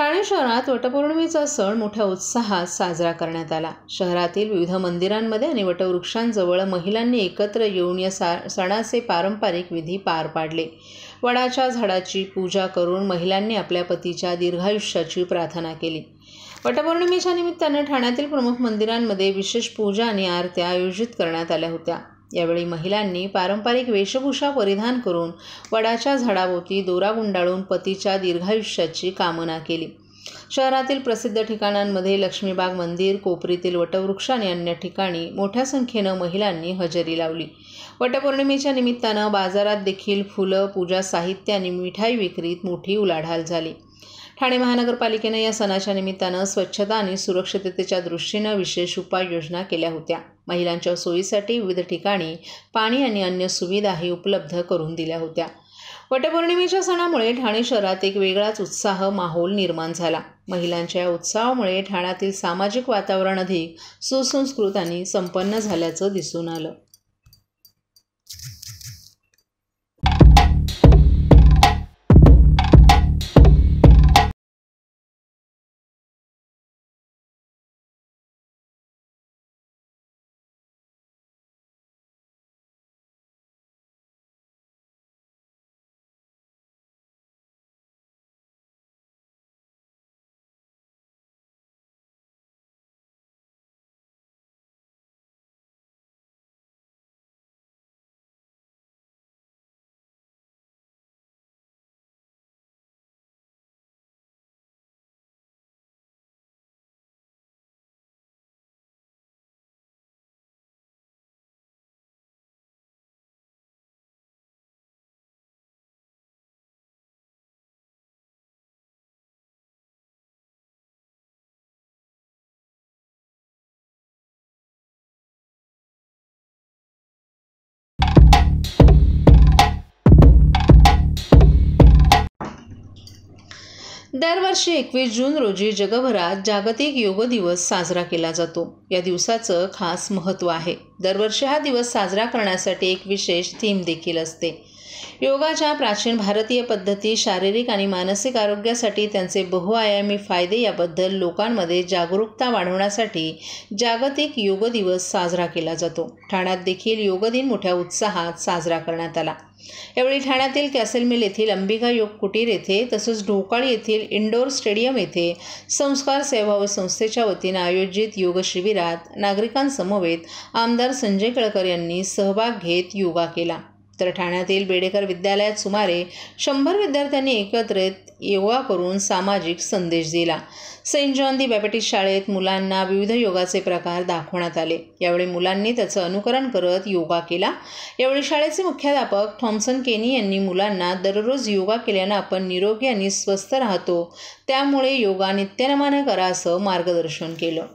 ठाणे शहरात वटपौर्णिमेचा सण मोठ्या उत्साहात साजरा करण्यात आला। शहरातील विविध मंदिरांमध्ये आणि वटवृक्षांजवळ महिलांनी एकत्र येऊन या सणाचे पारंपरिक विधी पार पाडले। वडाच्या झाडाची पूजा करून महिलांनी आपल्या पतीच्या दीर्घायुष्याची प्रार्थना केली। वटपौर्णिमेच्या निमित्ताने ठाण्यातील प्रमुख मंदिरांमध्ये विशेष पूजा आणि आरत्या आयोजित करण्यात आल्या होत्या। यावेळी महिलांनी पारंपरिक वेशभूषा परिधान करून वडाच्या झाडाभोवती दोरा गुंडाळून पतीच्या दीर्घायुष्याची कामना केली। शहरातील प्रसिद्ध ठिकाणांमध्ये लक्ष्मीबाग मंदिर, कोपरीतील वटवृक्ष आणि अन्य ठिकाणी मोठ्या संख्येनं महिलांनी हजेरी लावली। वटपौर्णिमेच्या निमित्तानं बाजारात देखील फुलं, पूजा साहित्य आणि मिठाई विक्रीत मोठी उलाढाल झाली। ठाणे महानगरपालिकेनं या सणाच्या निमित्तानं स्वच्छता आणि सुरक्षिततेच्या दृष्टीनं विशेष उपाययोजना केल्या होत्या। महिलांच्या सोयीसाठी विविध ठिकाणी पाणी आणि अन्य सुविधाही उपलब्ध करून दिल्या होत्या। वटपौर्णिमेच्या सणामुळे ठाणे शहरात एक वेगळाच उत्साह माहोल निर्माण झाला। महिलांच्या या उत्साहामुळे ठाण्यातील सामाजिक वातावरण अधिक सुसंस्कृत आणि संपन्न झाल्याचं दिसून आलं। दरवर्षी 21 जून रोजी जगभरात जागतिक योग दिवस साजरा केला जातो। या दिवसाचं खास महत्त्व आहे। दरवर्षी हा दिवस साजरा करण्यासाठी एक विशेष थीम देखील असते। योगाच्या प्राचीन भारतीय पद्धती, शारीरिक आणि मानसिक आरोग्यासाठी त्यांचे बहुआयामी फायदे याबद्दल लोकांमध्ये जागरूकता वाढवण्यासाठी जागतिक योग दिवस साजरा केला जातो। ठाण्यात देखील योग दिन मोठ्या उत्साहात साजरा करण्यात आला। यावेळी ठाण्यातील कॅसल मिल येथील अंबिका योग कुटीर येथे तसंच ढोकाळी येथील इंडोर स्टेडियम येथे संस्कार सेवाभावी संस्थेच्या वतीने आयोजित योग शिबिरात नागरिकांसमवेत आमदार संजय केळकर यांनी सहभाग घेत योगा केला। तर ठाण्यातील बेडेकर विद्यालयात सुमारे 100 विद्यार्थ्यांनी एकत्रित योगा करून सामाजिक संदेश दिला। सेंट जॉन दी बॅप्टिस्ट शाळेत मुलांना विविध योगाचे प्रकार दाखवण्यात आले। यावेळी मुलांनी त्याचं अनुकरण करत योगा केला। यावेळी शाळेचे मुख्याध्यापक थॉमसन केनी यांनी मुलांना दररोज योगा केल्यानं आपण निरोगी आणि स्वस्थ राहतो, त्यामुळे योगा नित्यनेमाने करा असं मार्गदर्शन केलं।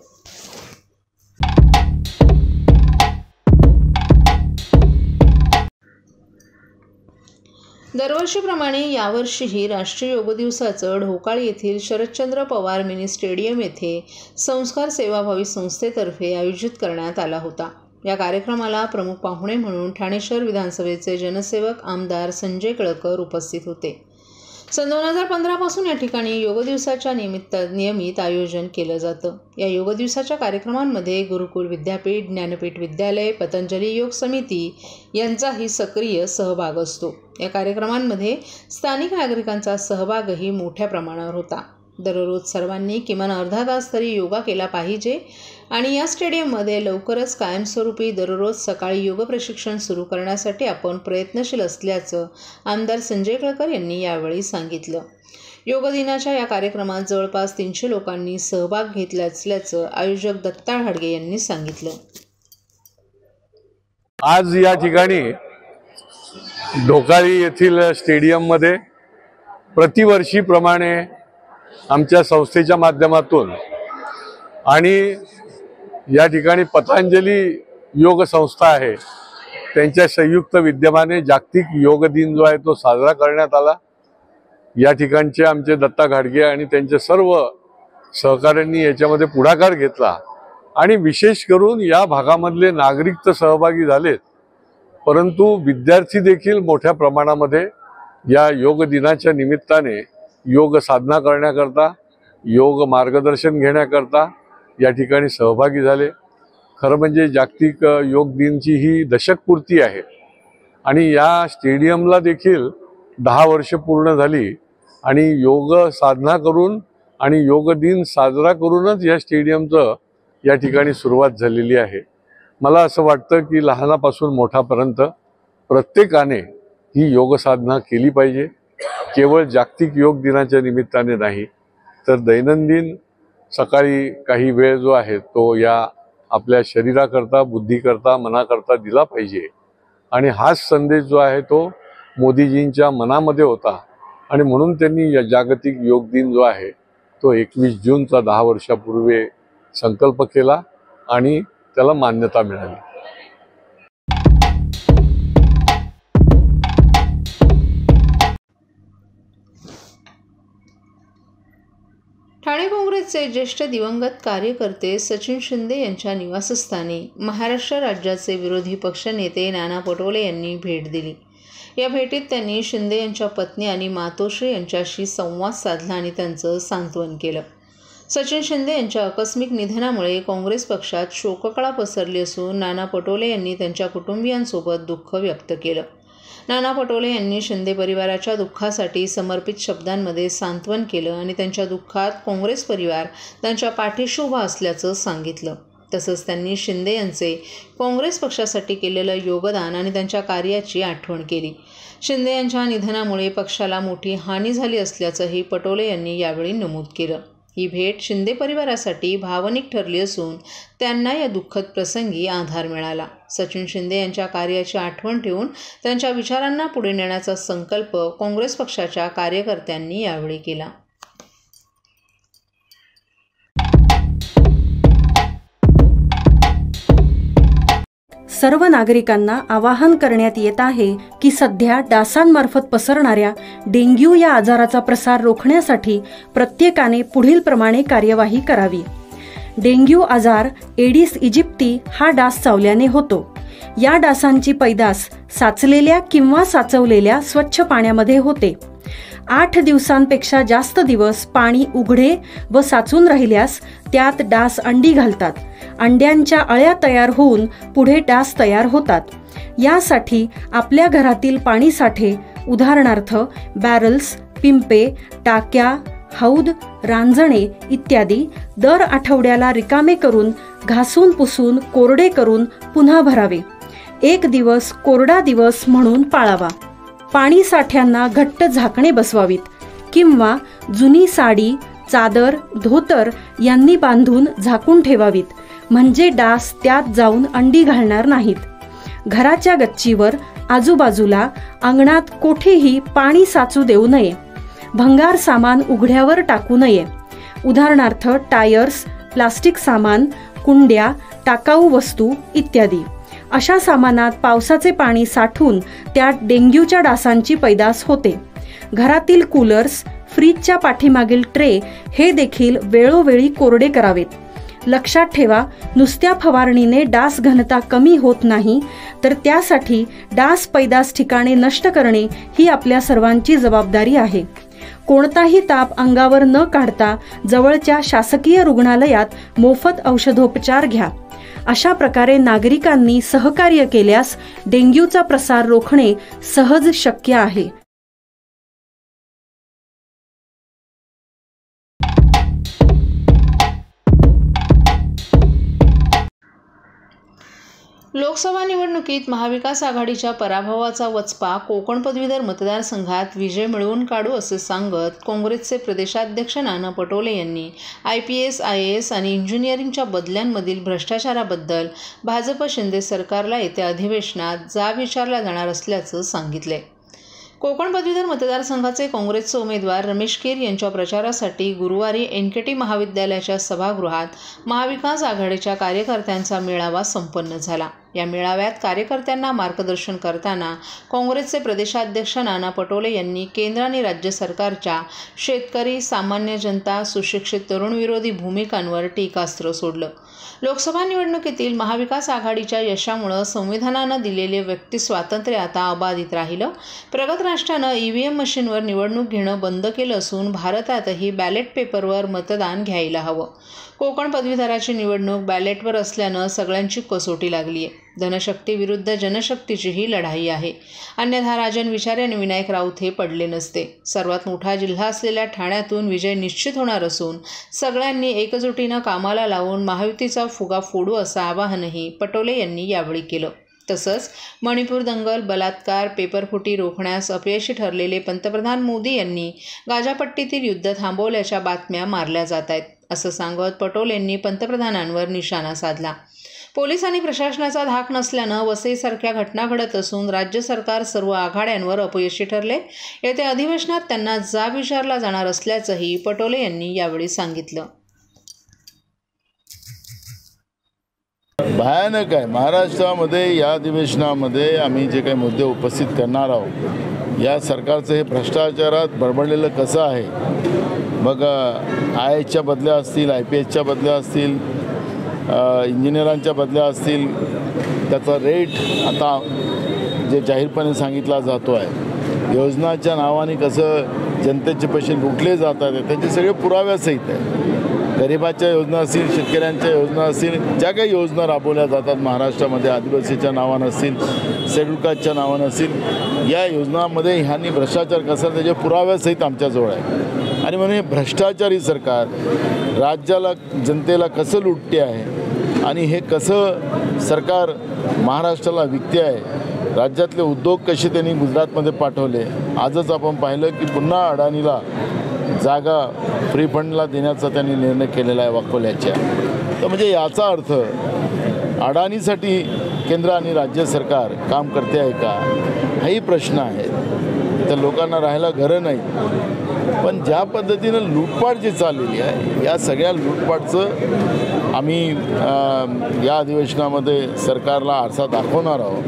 दरवर्षीप्रमाणे यावर्षीही राष्ट्रीय योग दिवसाचं ढोकाळी येथील शरदचंद्र पवार मिनी स्टेडियम येथे संस्कार सेवाभावी संस्थेतर्फे आयोजित करण्यात आला होता। या कार्यक्रमाला प्रमुख पाहुणे म्हणून ठाणे शहर विधानसभेचे जनसेवक आमदार संजय केळकर उपस्थित होते। सन 2015 पासून या ठिकाणी योग दिवसाच्या नियमित आयोजन केलं जातं। या योग दिवसाच्या कार्यक्रमांमध्ये गुरुकुल विद्यापीठ, ज्ञानपीठ विद्यालय, पतंजली योग समिती यांचाही सक्रिय सहभाग असतो। या कार्यक्रमांमध्ये स्थानिक नागरिकांचा सहभागही मोठ्या प्रमाणावर होता। दररोज सर्वांनी किमान अर्धा तास तरी योगा केला पाहिजे आणि या स्टेडियममध्ये लवकरच कायमस्वरूपी दररोज सकाळी योग प्रशिक्षण सुरू करण्यासाठी आपण प्रयत्नशील असल्याचं आमदार संजय केळकर यांनी यावेळी सांगितलं। योग दिनाच्या या कार्यक्रमात जवळपास 300 लोकांनी सहभाग घेतला असल्याचं आयोजक दत्ता घाडगे यांनी सांगितलं। आज या ठिकाणी ढोकाळी येथील स्टेडियममध्ये प्रतिवर्षीप्रमाणे आमच्या संस्थेच्या माध्यमातून आणि या ठिकाणी पतंजली योग संस्था आहे त्यांच्या संयुक्त विद्यमाने जागतिक योग दिन जो आहे तो साजरा करण्यात आला। या ठिकाणचे आमचे दत्ता घाडगे आणि त्यांचे सर्व सहकाऱ्यांनी याच्यामध्ये पुढाकार घेतला आणि विशेष करून या भागामधले नागरिक तर सहभागी झालेत, परंतु विद्यार्थी देखील मोठ्या प्रमाणामध्ये या योग दिनाच्या निमित्ताने योग साधना करण्याकरता योग मार्गदर्शन घेण्याकरता या ठिकाणी सहभागी झाले। खरं म्हणजे जागतिक योग दिनची ही दशकपूर्ती आहे आणि या स्टेडियमला देखील 10 वर्ष पूर्ण झाली आणि योग साधना करून आणि योग दिन साजरा करूनच या स्टेडियमचं या ठिकाणी सुरुवात झालेली आहे। मला असं वाटतं की लहानापासून मोठ्यापर्यंत प्रत्येकाने ही योग साधना केली पाहिजे, केवळ जागतिक योग दिनाच्या निमित्ताने नाही तर दैनंदिन सकाळी काही वेळ जो आहे तो या आपल्या शरीराकरता, बुद्धीकरता, मनाकरता दिला पाहिजे। आणि हाच संदेश जो आहे तो मोदीजींच्या मनामध्ये होता आणि म्हणून त्यांनी या जागतिक योग दिन जो आहे तो 21 जूनचा 10 वर्षापूर्वी संकल्प केला आणि त्याला मान्यता मिळाली। ठाणे काँग्रेसचे ज्येष्ठ दिवंगत कार्यकर्ते सचिन शिंदे यांच्या निवासस्थानी महाराष्ट्र राज्याचे विरोधी पक्षनेते नाना पटोले यांनी भेट दिली। या भेटीत त्यांनी शिंदे यांच्या पत्नी आणि मातोश्री यांच्याशी संवाद साधला आणि त्यांचं सांत्वन केलं। सचिन शिंदे यांच्या आकस्मिक निधनामुळे काँग्रेस पक्षात शोककळा पसरली असून नाना पटोले यांनी त्यांच्या कुटुंबियांसोबत दुःख व्यक्त केलं। नाना पटोले यांनी शिंदे परिवाराच्या दुःखासाठी समर्पित शब्दांमध्ये सांत्वन केलं आणि त्यांच्या दुःखात काँग्रेस परिवार त्यांच्या पाठीशी उभा असल्याचं सांगितलं। तसंच त्यांनी शिंदे यांचे काँग्रेस पक्षासाठी केलेलं योगदान आणि त्यांच्या कार्याची आठवण केली। शिंदे यांच्या निधनामुळे पक्षाला मोठी हानी झाली असल्याचंही पटोले यांनी यावेळी नमूद केलं। ही भेट शिंदे परिवारासाठी भावनिक ठरली असून त्यांना या दुःखद प्रसंगी आधार मिळाला। सचिन शिंदे यांच्या कार्याची आठवण ठेवून त्यांच्या विचारांना पुढे नेण्याचा संकल्प काँग्रेस पक्षाच्या कार्यकर्त्यांनी यावेळी केला। सर्व नागरिकांना आवाहन करण्यात येत आहे की सध्या डासांमार्फत पसरणाऱ्या डेंग्यू या आजाराचा प्रसार रोखण्यासाठी प्रत्येकाने पुढील प्रमाणे कार्यवाही करावी। डेंग्यू आजार एडिस इजिप्ती हा डास चावल्याने होतो। या डासांची पैदास साचलेल्या किंवा साचवलेल्या स्वच्छ पाण्यामध्ये होते। 8 दिवसांपेक्षा जास्त दिवस पाणी उघडे व साचून राहिल्यास त्यात डास अंडी घालतात। अंड्यांच्या अळ्या तयार होऊन पुढे डास तयार होतात। यासाठी आपल्या घरातील पाणी साठे उदाहरणार्थ बॅरल्स, पिंपे, टाक्या, हौद, रांजणे इत्यादी दर आठवड्याला रिकामे करून घासून पुसून कोरडे करून पुन्हा भरावे। 1 दिवस कोरडा दिवस म्हणून पाळावा। पाणी साठ्यांना घट्ट झाकणे बसवावीत किंवा जुनी साडी, चादर, धोतर यांनी बांधून झाकून ठेवावीत, म्हणजे डास त्यात जाऊन अंडी घालणार नाहीत। घराच्या गच्चीवर, आजूबाजूला, अंगणात कोठेही पाणी साचू देऊ नये। भंगार सामान उघड्यावर टाकू नये, उदाहरणार्थ टायर्स, प्लास्टिक सामान, कुंड्या, टाकाऊ वस्तू इत्यादी। अशा सामानात पावसाचे पाणी साठून त्यात डेंग्यूच्या डासांची पैदास होते। घरातील कूलर्स, फ्रीजच्या पाठीमागील ट्रे हे देखील वेळोवेळी कोरडे करावेत। लक्षात ठेवा, नुसत्या फवारणीने डास घनता कमी होत नाही, तर त्यासाठी डास पैदास ठिकाणे नष्ट करणे ही आपल्या सर्वांची जबाबदारी आहे। कोणताही ताप अंगावर न काढता जवळच्या शासकीय रुग्णालयात मोफत औषधोपचार घ्या। अशा प्रकारे नागरिकांनी सहकार्य केल्यास डेंग्यूचा प्रसार रोखणे सहज शक्य आहे। लोकसभा निवडणुकीत महाविकास आघाडीच्या पराभवाचा वचपा कोकण पदवीधर मतदारसंघात विजय मिळवून काढू असे सांगत काँग्रेसचे प्रदेशाध्यक्ष नाना पटोले यांनी IPS, IAS आणि इंजिनिअरिंगच्या बदल्यांमधील भ्रष्टाचाराबद्दल भाजप शिंदे सरकारला येत्या अधिवेशनात जाब विचारला जाणार असल्याचं सांगितले। कोकण पदवीधर मतदारसंघाचे काँग्रेसचे उमेदवार रमेश केर यांच्या प्रचारासाठी गुरुवारी NKT महाविद्यालयाच्या सभागृहात महाविकास आघाडीच्या कार्यकर्त्यांचा मेळावा संपन्न झाला। या मेळाव्यात कार्यकर्त्यांना मार्गदर्शन करताना काँग्रेसचे प्रदेशाध्यक्ष नाना पटोले यांनी केंद्र आणि राज्य सरकारच्या शेतकरी, सामान्य जनता, सुशिक्षित तरुणविरोधी भूमिकांवर टीकास्त्र सोडलं. लोकसभा निवडणुकीतील महाविकास आघाडीच्या यशामुळे संविधानानं दिलेले व्यक्ती स्वातंत्र्य आता अबाधित राहिलं. प्रगत राष्ट्रानं EVM मशीनवर निवडणूक घेणं बंद केलं असून भारतातही बॅलेट पेपरवर मतदान घ्यायला हवं. कोकण पदवीधराची निवडणूक बॅलेटवर असल्यानं सगळ्यांची कसोटी लागली आहे. धनशक्ती विरुद्ध जनशक्तीची ही लढाई आहे. अन्यथा राजन विचारे आणि विनायक राऊत हे पडले नसते. सर्वात मोठा जिल्हा असलेल्या ठाण्यातून विजय निश्चित होणार असून सगळ्यांनी एकजुटीनं कामाला लावून महायुतीचा फुगा फोडू असं आवाहनही पटोले यांनी यावेळी केलं. तसंच मणिपूर दंगल, बलात्कार, पेपरफुटी रोखण्यास अपयशी ठरलेले पंतप्रधान मोदी यांनी गाजापट्टीतील युद्ध थांबवल्याच्या बातम्या मारल्या जात आहेत असं सांगत पटोलेंनी पंतप्रधानांवर निशाणा साधला. पोलीस आणि प्रशासनाचा धाक नसल्यानं वसईसारख्या घटना घडत असून राज्य सरकार सर्व आघाड्यांवर अपयशी ठरले. येत्या अधिवेशनात त्यांना जाब विचारला जाणार असल्याचंही पटोले यांनी यावेळी सांगितलं. भयानक आहे. महाराष्ट्रामध्ये या अधिवेशनामध्ये आम्ही जे काही मुद्दे उपस्थित करणार आहोत, या सरकारचं हे भ्रष्टाचारात बडबडलेलं कसं आहे. मग IASच्या बदल्या असतील, IPSच्या बदल्या असतील, इंजिनियरांच्या बदल्या असतील, त्याचा रेट आता जे जाहीरपणे सांगितला जातो आहे, योजनाच्या नावाने कसं जनतेचे पैसे लुटले जातात त्याचे सगळे पुराव्यासहित आहे. गरिबाच्या योजना असतील, शेतकऱ्यांच्या योजना असतील, ज्या काही योजना राबवल्या जातात महाराष्ट्रामध्ये, आदिवासीच्या नावानं असतील, शेड्यूल कास्टच्या नावानं असतील, या योजनांमध्ये ह्यांनी भ्रष्टाचार कसा त्याचे पुराव्यासहित आमच्याजवळ आहे. आणि म्हणून हे भ्रष्टाचारी सरकार राज्याला, जनतेला कसं लुटते आहे आणि हे कसं सरकार महाराष्ट्राला विकते आहे. राज्यातले उद्योग कसे त्यांनी गुजरातमध्ये पाठवले. आजच आपण पाहिलं की पुन्हा अडाणीला जागा फ्री फंडला देण्याचा त्यांनी निर्णय केलेला आहे वाकोल्याच्या. तर म्हणजे याचा अर्थ अडाणीसाठी केंद्र आणि राज्य सरकार काम करते आहे का, हाही प्रश्न आहे. तर लोकांना राहायला घरं नाही. पण ज्या पद्धतीनं लूटपाट जी चाललेली आहे, या सगळ्या लूटपाटचं आम्ही या अधिवेशनामध्ये सरकारला आरसा दाखवणार आहोत.